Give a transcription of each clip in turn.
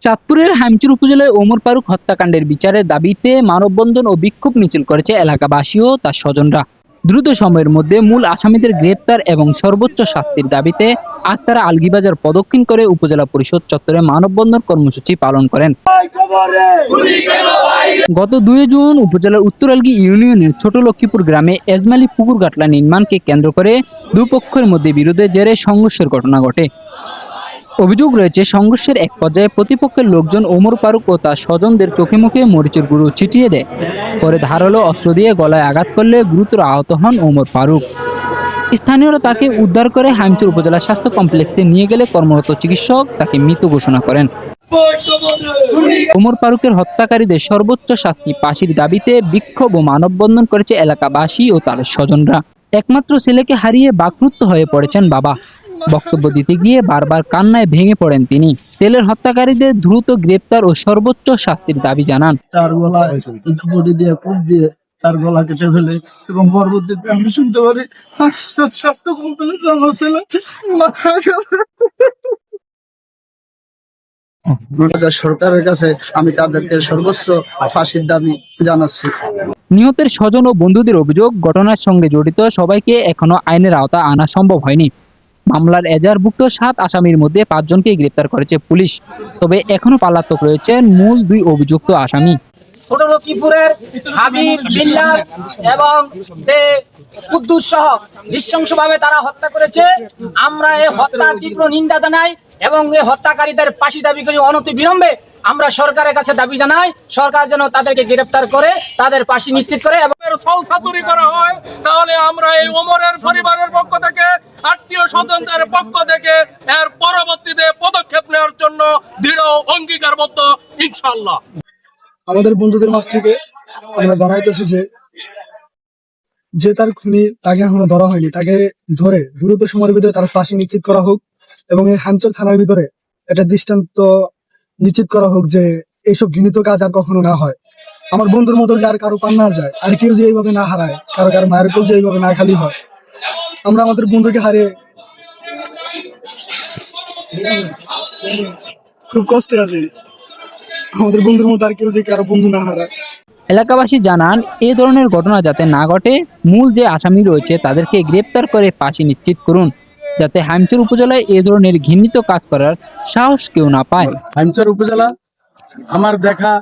চাঁদপুরের হাইমচর উপজেলায় ওমর ফারুক হত্যাকাণ্ডের বিচারের দাবিতে মানববন্ধন ও বিক্ষোভ মিছিল করেছে এলাকাবাসী ও তার স্বজনরা। দ্রুত সময়ের মধ্যে মূল আসামিদের গ্রেপ্তার এবং সর্বোচ্চ শাস্তির দাবিতে আজ তারা আলগীবাজার প্রদক্ষিণ করে উপজেলা পরিষদ চত্বরে মানববন্ধন কর্মসূচি পালন করেন। গত 2 জুন উপজেলার উত্তর আলগী ইউনিয়নের ছোট লক্ষ্মীপুর গ্রামে এজমালি পুকুর গাটলা নির্মাণকে কেন্দ্র করে দুপক্ষের মধ্যে বিরোধের জেরে সংঘর্ষের ঘটনা ঘটে। অভিযোগ রয়েছে, সংঘর্ষের এক পর্যায়ে প্রতিপক্ষের লোকজন ওমর ফারুক ও তার স্বজনদের চোখে মুখে মরিচের গুঁড়ো ছিটিয়ে দেয়। পরে ধারালো অস্ত্র দিয়ে গলায় আঘাত করলে গুরুতর আহত হন ওমর ফারুক। স্থানীয়রা তাকে উদ্ধার করে হাইমচর উপজেলা স্বাস্থ্য কমপ্লেক্সে নিয়ে গেলে কর্মরত চিকিৎসক তাকে মৃত ঘোষণা করেন। ওমর ফারুকের হত্যাকারীদের সর্বোচ্চ শাস্তি ফাঁসির দাবিতে বিক্ষোভ ও মানববন্ধন করেছে এলাকাবাসী ও তার স্বজনরা। একমাত্র ছেলেকে হারিয়ে বাকরুদ্ধ হয়ে পড়েছেন বাবা। বক্তব্য দিতে গিয়ে বারবার কান্নায় ভেঙে পড়েন তিনি। ছেলের হত্যাকারীদের দ্রুত গ্রেপ্তার ও সর্বোচ্চ শাস্তির দাবি জানান। তার গলায় বডি দিয়ে কোপ দিয়ে তার গলা কেটে ফেলে এবং পরবর্তীতে আমি শুনতে পারি স্বাস্থ্য কমপ্লেক্সে আমার ছেলে সরকারের কাছে আমি তাদেরকে সর্বোচ্চ ফাঁসির দাবি জানাচ্ছি। নিহতের স্বজন ও বন্ধুদের অভিযোগ, ঘটনার সঙ্গে জড়িত সবাইকে এখনো আইনের আওতায় আনা সম্ভব হয়নি। মামলার এজাহারভুক্ত 7 আসামির মধ্যে 5 জনকে গ্রেপ্তার করেছে পুলিশ। তবে এখনো পলাতক রয়েছেন মূল 2 অভিযুক্ত আসামি। ছোট লক্ষ্মীপুরের হাবিব বিল্লাল এবং কুদ্দুস সহ নৃশংসভাবে তারা হত্যা করেছে। আমরা এই হত্যার তীব্র নিন্দা জানাই এবং এই হত্যাকারীদের ফাঁসি দাবি করি। অনতি বিলম্বে আমরা সরকারের কাছে দাবি জানাই, সরকার যেন তাদেরকে গ্রেপ্তার করে তাদের ফাঁসি নিশ্চিত করে এবং সলসাতুরি করা হয়। তাহলে আমরা এই ওমরের পরিবারের পক্ষ থেকে, আত্মীয় স্বজনদের পক্ষ থেকে এর পরবর্তীতে পদক্ষেপ নেওয়ার জন্য দৃঢ় অঙ্গীকারবদ্ধ ইনশাআল্লাহ। আমাদের বন্ধুদের মাঝ থেকে আমরা বাড়াইতেছি যে তার খুনি তাকে এখনো ধরা হয়নি, তাকে ধরে দ্রুত সময়ের ভিতরে তার ফাঁসি নিশ্চিত করা হোক এবং এই হাইমচর থানার ভিতরে একটা দৃষ্টান্ত নিশ্চিত করা হোক যে এইসব ঘৃণিত কাজ আর কখনো না হয়। আমার বন্ধুর মতো যে আর কারো পান না যায়, আর কেউ যে এইভাবে না হারায়, কারো মায়ের কোল যে এইভাবে না খালি হয়। আমরা আমাদের বন্ধুকে হারিয়ে খুব কষ্টে আছি। আমাদের বন্ধুর মতো আর কেউ যে কারো বন্ধু না হারায়। এলাকাবাসী জানান, এ ধরনের ঘটনা যাতে না ঘটে, মূল যে আসামি রয়েছে তাদেরকে গ্রেপ্তার করে ফাঁসি নিশ্চিত করুন, যাতে হাইমচর উপজেলায় এ ধরনের ঘৃণিত কাজ করার সাহস কেউ না পায়। হাইমচর উপজেলা আমার দেখা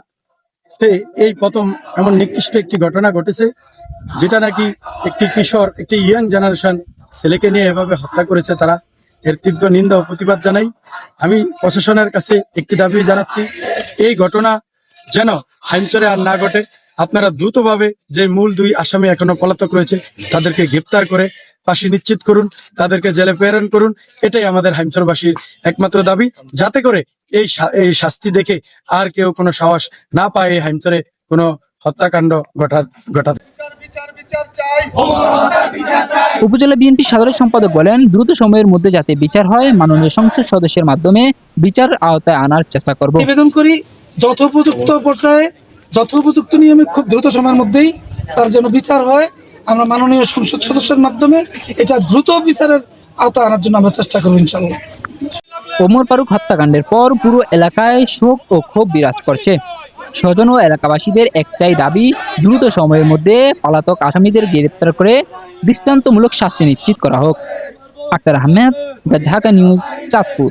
এই প্রথম এমন নিকৃষ্ট একটি ঘটনা ঘটেছে, যেটা নাকি একটি কিশোর, একটি ইয়াং জেনারেশন ছেলেকে নিয়ে এভাবে হত্যা করেছে তারা। এর তীব্র নিন্দা ও প্রতিবাদ জানাই। আমি প্রশাসনের কাছে একটি দাবি জানাচ্ছি, এই ঘটনা যেন হাইমচরে আর না ঘটে। আপনারা দ্রুতভাবে যে মূল 2 আসামি এখনো পলাতক রয়েছে তাদেরকে গ্রেপ্তার করে ফাঁসি নিশ্চিত করুন, তাদেরকে জেলে প্রেরণ করুন। এটাই আমাদের হাইমচরবাসীর একমাত্র দাবি, যাতে করে এই শাস্তি দেখে আর কেউ কোনো সাহস না পায় এই হাইমচরে কোনো হত্যাকাণ্ড ঘটাতে। উপজেলা বিএনপি সাধারণ সম্পাদক বলেন, দ্রুত সময়ের মধ্যে যাতে বিচার হয়, মাননীয় সংসদ সদস্যের মাধ্যমে বিচার আওতায় আনার চেষ্টা করব। নিবেদন করি যথোপযুক্ত পর্যায়ে, যথোপযুক্ত নিয়মে খুব দ্রুত সময়ের মধ্যেই তার যেন বিচার হয়। আমরা মাননীয় সংসদ সদস্যের মাধ্যমে এটা দ্রুত বিচারের আওতায় আনার জন্য আমরা চেষ্টা করব ইনশাআল্লাহ। ওমর ফারুক হত্যাকাণ্ডের পর পুরো এলাকায় শোক ও ক্ষোভ বিরাজ করছে। স্বজন ও এলাকাবাসীদের একটাই দাবি, দ্রুত সময়ের মধ্যে পলাতক আসামিদের গ্রেপ্তার করে দৃষ্টান্তমূলক শাস্তি নিশ্চিত করা হোক। Akhtar Ahmed, the Dhaka news, Chandpur.